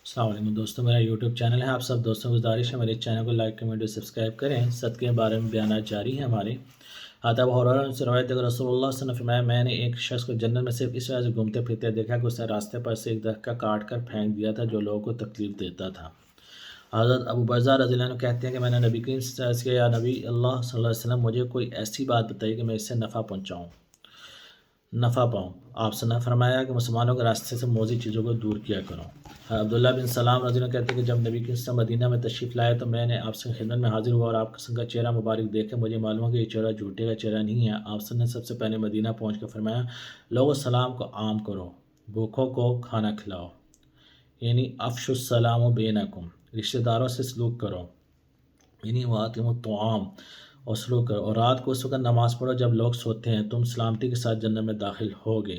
السلام علیکم دوستوں، میرا یوٹیوب چینل ہے۔ آپ سب دوستوں کو گزارش ہے میرے چینل کو لائک کمنٹ اور سبسکرائب کریں۔ صدقے کے بارے میں بیانات جاری ہیں ہمارے۔ ابو ہریرہ سے روایت ہے کہ رسول اللہ صلی اللہ علیہ وسلم نے فرمایا، میں نے ایک شخص کو جنت میں صرف اس وجہ سے گھومتے پھرتے دیکھا کہ اس نے راستے پر سے ایک درخت کا کاٹ کر پھینک دیا تھا جو لوگوں کو تکلیف دیتا تھا۔ حضرت ابو برزہ رضی اللہ عنہ کہتے ہیں کہ میں نے نبی کریم صلی اللہ علیہ وسلم سے یا نبی اللہ صلی اللہ علیہ وسلم مجھے کوئی ایسی بات بتائی کہ میں اس سے نفع پاؤں۔ آپ سے نے فرمایا کہ مسلمانوں کے راستے سے موذی چیزوں کو دور کیا کرو۔ عبداللہ بن سلام رضی اللہ عنہ کہتے ہیں کہ جب نبی کریم صلی اللہ علیہ وسلم مدینہ میں تشریف لائے تو میں نے آپ سے خدمت میں حاضر ہوا اور آپ کا چہرہ مبارک دیکھ کر مجھے معلوم ہوا کہ یہ چہرہ جھوٹے کا چہرہ نہیں ہے۔ آپ نے سب سے پہلے مدینہ پہنچ کر فرمایا، لوگوں سلام کو عام کرو، بھوکھوں کو کھانا کھلاؤ، یعنی افشوا السلام بینکم، رشتہ داروں سے سلوک کرو، یعنی واتم الطعام، اور سلوک کرو، اور رات کو اس وقت نماز پڑھو جب لوگ سوتے ہیں، تم سلامتی کے ساتھ جنت میں داخل ہوگے۔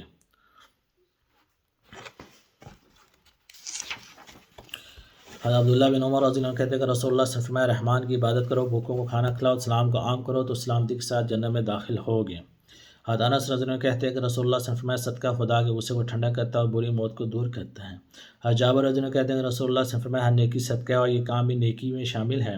حضرت عبداللہ بن عمر رضی اللہ عنہ کہتے ہیں کہ رسول اللہ صلی اللہ علیہ وسلم نے فرمایا، رحمان کی عبادت کرو، بھوکوں کو کھانا کھلاؤ، سلام کو عام کرو تو سلامتی کے ساتھ جنت میں داخل ہوگے۔ حضرت انس رضی اللہ عنہ کہتے ہیں کہ رسول اللہ صلی اللہ علیہ وسلم نے فرمایا، صدقہ خدا کے غصے کو ٹھنڈا کرتا ہے اور بری موت کو دور کرتا ہے۔ حضرت جابر رضی اللہ عنہ کہتے ہیں کہ رسول اللہ صلی اللہ علیہ وسلم نے فرمایا، ہر نیکی صدقہ ہے اور یہ کام بھی نیکی میں شامل ہے،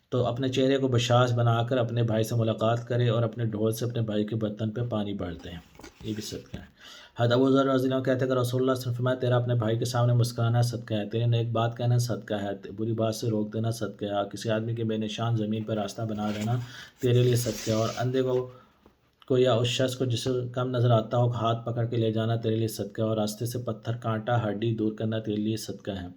تو اپنے چہرے کو بشاش بنا کر اپنے بھائی سے ملاقات کرے اور اپنے ڈھول سے اپنے بھائی کے برتن پہ پانی بھر دیں، یہ بھی صدقہ ہے۔ حضرت ابو ذر رضی اللہ عنہ کہتے ہیں کہ رسول اللہ صلی اللہ علیہ وسلم نے فرمایا، تیرا اپنے بھائی کے سامنے مسکرانا صدقہ ہے، تیرے نیک بات کہنا صدقہ ہے، بری بات سے روک دینا صدقہ ہے، کسی آدمی کے بے نشان زمین پر راستہ بنا دینا تیرے لیے صدقہ ہے، اور اندھے کو یا اس شخص کو جسے کم نظر آتا ہو ہاتھ پکڑ کے لے جانا تیرے لیے صدقہ ہے، اور راستے سے پتھر کانٹا ہڈی دور کرنا تیرے لیے صدقہ ہے،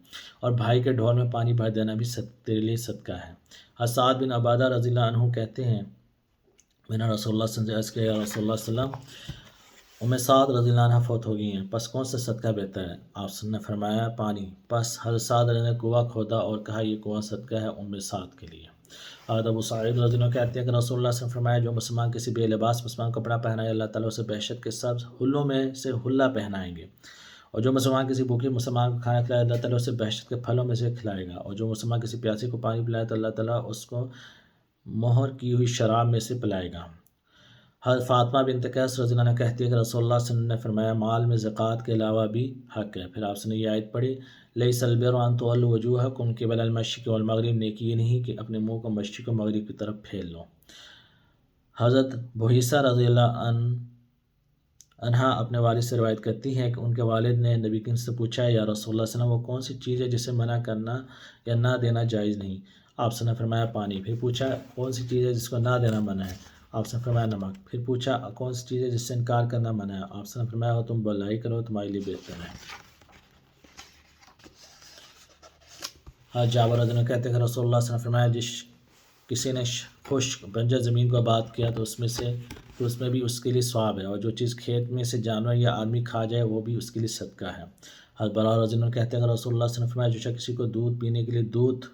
اور بھائی کے ڈھول میں پانی بھر دینا بھی تیرے لیے صدقہ ہے۔ سعد بن عبادہ رضی اللہ عنہ کہتے ہیں، میں نے رسول اللہ صلی اللہ علیہ وسلم سے یا رسول اللہ صلی اللہ علیہ وسلم، سعد رضی اللہ عنہ فوت ہو گئی ہیں، پس کون سا صدقہ بہتر ہے؟ آپ نے فرمایا، پانی۔ پس حضرت سعد نے کنواں کھودا اور کہا، یہ کنواں صدقہ ہے سعد کے لیے۔ حضرت ابو سعید رضی اللہ عنہ کہتے ہیں کہ رسول اللہ صلی اللہ علیہ وسلم نے فرمایا، جو مسلمان کسی بے لباس مسلمان کپڑا پہنائے، اللہ تعالیٰ اسے بہشت کے سبز حلوں میں سے حلہ پہنائیں گے، اور جو مسلمان کسی بھوکے مسلمان کو کھانا کھلائے، اللہ تعالیٰ اسے بہشت کے پھلوں میں سے کھلائے گا، اور جو مسلمان کسی پیاسی کو پانی پلائے تو اللہ تعالیٰ اس کو مہر کی ہوئی شراب میں سے پلائے گا۔ حضرت فاطمہ بنت قیس رضی اللہ عنہ کہتی ہے کہ رسول اللہ صلی اللہ علیہ وسلم نے فرمایا، مال میں زکوٰۃ کے علاوہ بھی حق ہے۔ پھر آپ نے یہ آیت پڑھی، لیس البر ان تولوا وجوہکم قبل المشرق والمغرب، نیکی یہ نہیں کہ اپنے منہ کو مشرق و مغرب کی طرف پھیر لو۔ حضرت بحیثہ رضی اللہ عنہا اپنے والد سے روایت کرتی ہیں کہ ان کے والد نے نبی کریم سے پوچھا، یا رسول اللہ صلی اللہ علیہ وسلم، وہ کون سی چیز ہے جسے منع کرنا یا نہ دینا جائز نہیں؟ آپ نے فرمایا، پانی۔ پھر پوچھا، کون سی چیز ہے جس کو نہ دینا منع ہے؟ آپ نے فرمایا، نمک۔ پھر پوچھا، کون سی چیز ہے جس سے انکار کرنا منع ہے؟ آپ نے فرمایا، تم بھلائی کرو تمہارے لیے بہتر ہے۔ جابر رضی اللہ عنہ کہتے ہیں کہ رسول اللہ صلی اللہ علیہ وسلم نے فرمایا، کسی نے خشک بنجر زمین کو آباد کیا تو اس میں بھی اس کے لیے ثواب ہے، اور جو چیز کھیت میں سے جانور یا آدمی کھا جائے وہ بھی اس کے لیے صدقہ ہے۔ حضرت براء رضی اللہ عنہ کہتے ہیں کہ رسول اللہ صلی اللہ علیہ وسلم نے فرمایا، جو شخص کسی کو دودھ پینے کے لیے دودھ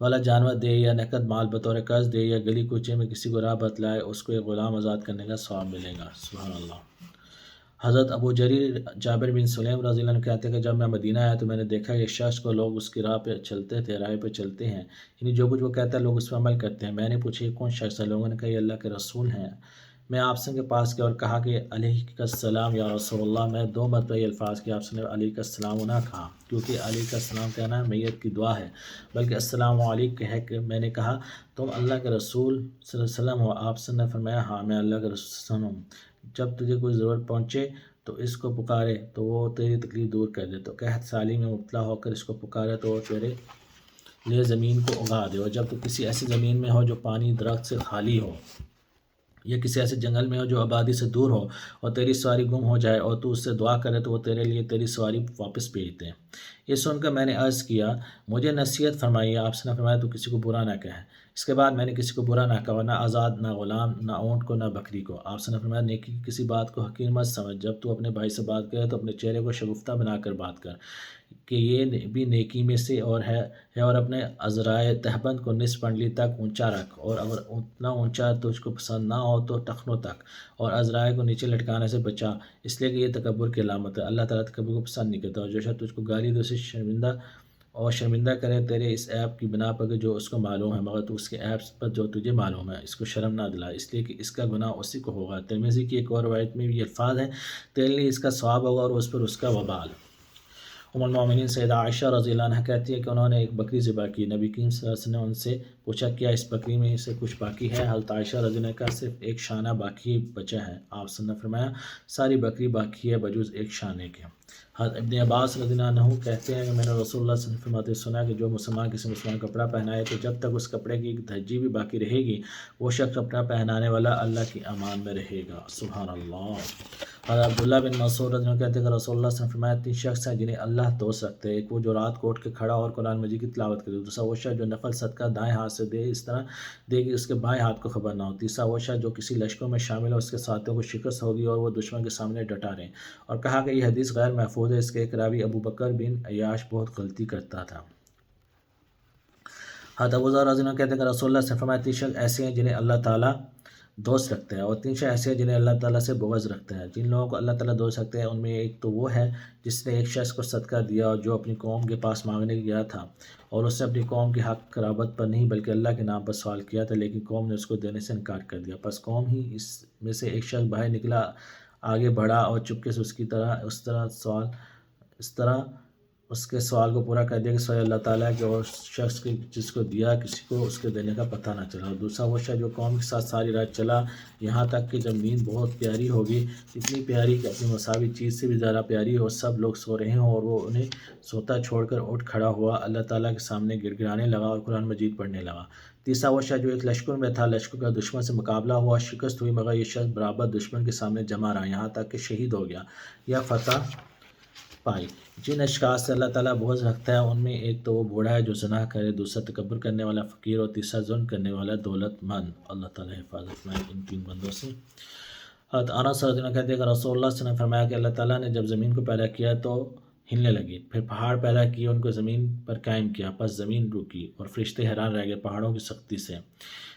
والا جانور دے یا نقد مال بطور قرض دے یا گلی کوچے میں کسی کو راہ بتلائے، اس کو ایک غلام آزاد کرنے کا ثواب ملے گا۔ سبحان اللہ۔ حضرت ابو جریر جابر بن سلیم رضی اللہ عنہ کہتے ہیں کہ جب میں مدینہ آیا تو میں نے دیکھا کہ شخص کو لوگ اس کی راہ پہ چلتے ہیں، یعنی جو کچھ وہ کہتا ہے لوگ اس پہ عمل کرتے ہیں۔ میں نے پوچھا، یہ کون شخص ہے؟ لوگوں نے کہا، یہ اللہ کے رسول ہیں۔ میں آپ کے پاس گیا اور کہا کہ علیہ السلام یا رسول اللہ۔ میں 2 مرتبہ یہ الفاظ کہ آپ نے علیہ السلام نہ کہا، کیونکہ علیہ السلام کہنا میت کی دعا ہے، بلکہ السلام علیکم ہے کہ میں نے کہا، تم اللہ کے رسول صلی اللہ علیہ وسلم ہو؟ آپ نے فرمایا، ہاں میں اللہ کے رسول ہوں۔ جب تجھے کوئی ضرورت پہنچے تو اس کو پکارے تو وہ تیری تکلیف دور کر دے، تو قحط سالی میں مبتلا ہو کر اس کو پکارے تو وہ تیرے لیے زمین کو اگا دے، اور جب تو کسی ایسی زمین میں ہو جو پانی درخت سے خالی ہو، یا کسی ایسے جنگل میں ہو جو آبادی سے دور ہو، اور تیری سواری گم ہو جائے اور تو اس سے دعا کرے تو وہ تیرے لیے تیری سواری واپس بھیج دیں۔ یہ سن کر میں نے عرض کیا، مجھے نصیحت فرمائیے۔ آپ نے فرمایا، تو کسی کو برا نہ کہے۔ اس کے بعد میں نے کسی کو برا نہ کہا، نہ آزاد، نہ غلام، نہ اونٹ کو، نہ بکری کو۔ آپ نے فرمایا، نیکی کی کسی بات کو حقیر مت سمجھ، جب تو اپنے بھائی سے بات کرے تو اپنے چہرے کو شگفتہ بنا کر بات کر، کہ یہ بھی نیکی میں سے اور اپنے عذرائے تہبند کو نصف انگلی تک اونچا رکھ، اور اگر اتنا اونچا تجھ کو پسند نہ ہو تو ٹخنوں تک، اور عذرائے کو نیچے لٹکانے سے بچا، اس لیے کہ یہ تکبر کی علامت ہے۔ اللہ تعالیٰ تکبر کو پسند نہیں کرتا، اور جو شخص تجھ کو گالی دے اسے شرمندہ کرے تیرے اس عیب کی بنا پر جو اس کو معلوم ہے، مگر تو اس کے عیب پر جو تجھے معلوم ہے اس کو شرم نہ دلا، اس لیے کہ اس کا گناہ اسی کو ہوگا۔ ترمذی کی ایک اور روایت میں بھی یہ الفاظ ہیں، تیرے لیے اس کا ثواب ہوگا اور اس پر اس کا وبال۔ ام المومنین سیدہ عائشہ رضی اللہ عنہ کہتی ہے کہ انہوں نے ایک بکری ذبح کی، نبی کریم صلی اللہ علیہ وسلم نے ان سے پوچھا کیا اس بکری میں سے کچھ باقی ہے؟ حضرت عائشہ رضی اللہ عنہ کا صرف ایک شانہ باقی بچا ہے۔ آپ صلی اللہ علیہ وسلم نے فرمایا ساری بکری باقی ہے بجز ایک شانے کے۔ حضرت ابن عباس رضی اللہ عنہ کہتے ہیں کہ میں نے رسول اللہ صلی اللہ علیہ وسلم فرماتے سنا کہ جو مسلمان کسی مسلمان کپڑا پہنائے تو جب تک اس کپڑے کی ایک دھجی بھی باقی رہے گی وہ شخص کپڑا پہنانے والا اللہ کی امان میں رہے گا۔ سبحان اللہ۔ حضرت عبداللہ بن مسعود رضی اللہ عنہ کہتے ہیں کہ رسول اللہ صلی اللہ علیہ وسلم نے فرمایا 3 شخص ہیں جنہیں اللہ دوست رکھتے ہیں، ایک وہ جو رات کو اٹھ کے کھڑا اور قرآن مجید کی تلاوت کرے، دوسرا وہ شخص جو نفل صدقہ دائیں ہاتھ سے دے اس طرح دے کہ اس کے بائیں ہاتھ کو خبر نہ ہو، تیسرا وہ شخص جو کسی لشکر میں شامل ہو اس کے ساتھیوں کو شکست ہوگی اور وہ دشمن کے سامنے ڈٹا رہے۔ اور کہا کہ یہ حدیث غیر محفوظ ہے، اس کے ایک راوی ابو بکر بن عیاش بہت غلطی کرتا تھا۔ حضرت ابو ذر رضی اللہ عنہ کہتے ہیں کہ رسول اللہ صلی اللہ علیہ وسلم نے فرمایا 3 شخص ایسے ہیں جنہیں اللہ تعالیٰ دوست رکھتا ہے اور 3 شخص ایسے ہیں جنہیں اللہ تعالیٰ سے بغض رکھتا ہے۔ جن لوگوں کو اللہ تعالیٰ دوست رکھتے ہیں ان میں ایک تو وہ ہے جس نے ایک شخص کو صدقہ دیا اور جو اپنی قوم کے پاس مانگنے گیا تھا اور اس نے اپنی قوم کے حق قرابت پر نہیں بلکہ اللہ کے نام پر سوال کیا تھا، لیکن قوم نے اس کو دینے سے انکار کر دیا، پس قوم ہی اس میں سے ایک شخص باہر نکلا، آگے بڑھا اور چپکے سے اس طرح اس کے سوال کو پورا کر دیا کہ سوائے اللہ تعالیٰ کے اور شخص کے جس کو دیا کسی کو اس کے دینے کا پتہ نہ چلا۔ اور دوسرا وہ شخص جو قوم کے ساتھ ساری رات چلا یہاں تک کہ جب نیند بہت پیاری ہوگی، اتنی پیاری کہ اپنی مساوی چیز سے بھی زیادہ پیاری ہو، سب لوگ سو رہے ہوں اور وہ انہیں سوتا چھوڑ کر اٹھ کھڑا ہوا، اللہ تعالیٰ کے سامنے گڑ گڑانے لگا اور قرآن مجید پڑھنے لگا۔ تیسرا وہ شخص جو ایک لشکر میں تھا، لشکر کا دشمن سے مقابلہ ہوا، شکست ہوئی مگر یہ شخص برابر دشمن کے سامنے جمع رہا یہاں تک کہ شہید ہو گیا یا فتح پائی۔ جن اشخاص سے اللہ تعالیٰ بغض رکھتا ہے ان میں ایک تو وہ بوڑھا ہے جو زنا کرے، دوسرا تکبر کرنے والا فقیر اور تیسرا ظلم کرنے والا دولت مند۔ اللہ تعالیٰ حفاظت فرمائے ان 3 بندوں سے۔ حضرت انس رضی اللہ عنہ کہتے ہیں کہ رسول اللہ صلی اللہ علیہ وسلم نے فرمایا کہ اللہ تعالیٰ نے جب زمین کو پیدا کیا تو ہلنے لگی، پھر پہاڑ پیدا کیے ان کو زمین پر قائم کیا، پس زمین رکی اور فرشتے حیران رہ گئے پہاڑوں کی سختی سے۔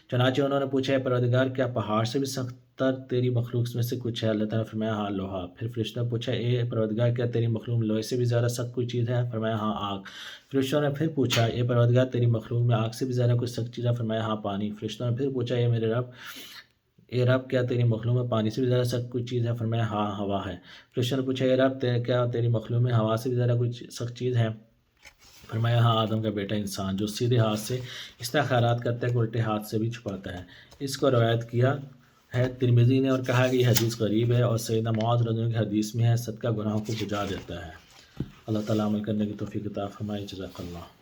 چنانچہ انہوں نے پوچھا اے پروردگار کیا پہاڑ سے بھی سخت تر تیری مخلوق میں سے کچھ ہے؟ اللہ تعالیٰ نے فرمایا ہاں لوہا۔ پھر فرشتوں نے پوچھا اے پروردگار کیا تیری مخلوق میں لوہے سے بھی زیادہ سخت کوئی چیز ہے؟ فرمایا ہاں آگ۔ فرشتوں نے پھر پوچھا اے پروردگار تیری مخلوق میں آگ سے بھی زیادہ کوئی سخت چیز ہے؟ فرمایا ہاں پانی۔ فرشتوں نے پھر پوچھا اے رب کیا تیری مخلوق میں پانی سے بھی زیادہ سخت کوئی چیز ہے؟ فرمایا ہاں ہوا ہے۔ فرشتوں نے پوچھا اے رب کیا تیری مخلوق میں ہوا سے بھی زیادہ کوئی سخت چیز ہے؟ فرمایا ہاں آدم کا بیٹا انسان جو سیدھے ہاتھ سے اس طرح خیرات کرتا ہے کہ الٹے ہاتھ سے بھی چھپاتا ہے۔ اس کو روایت کیا ہے ترمذی نے اور کہا کہ یہ حدیث غریب ہے اور سیدنا معاذ رضی اللہ عنہ کی حدیث میں ہے صدقہ گناہوں کو بجا دیتا ہے۔ اللہ تعالیٰ عمل کرنے کی توفیق عطا فرمائے۔ جزاک اللہ۔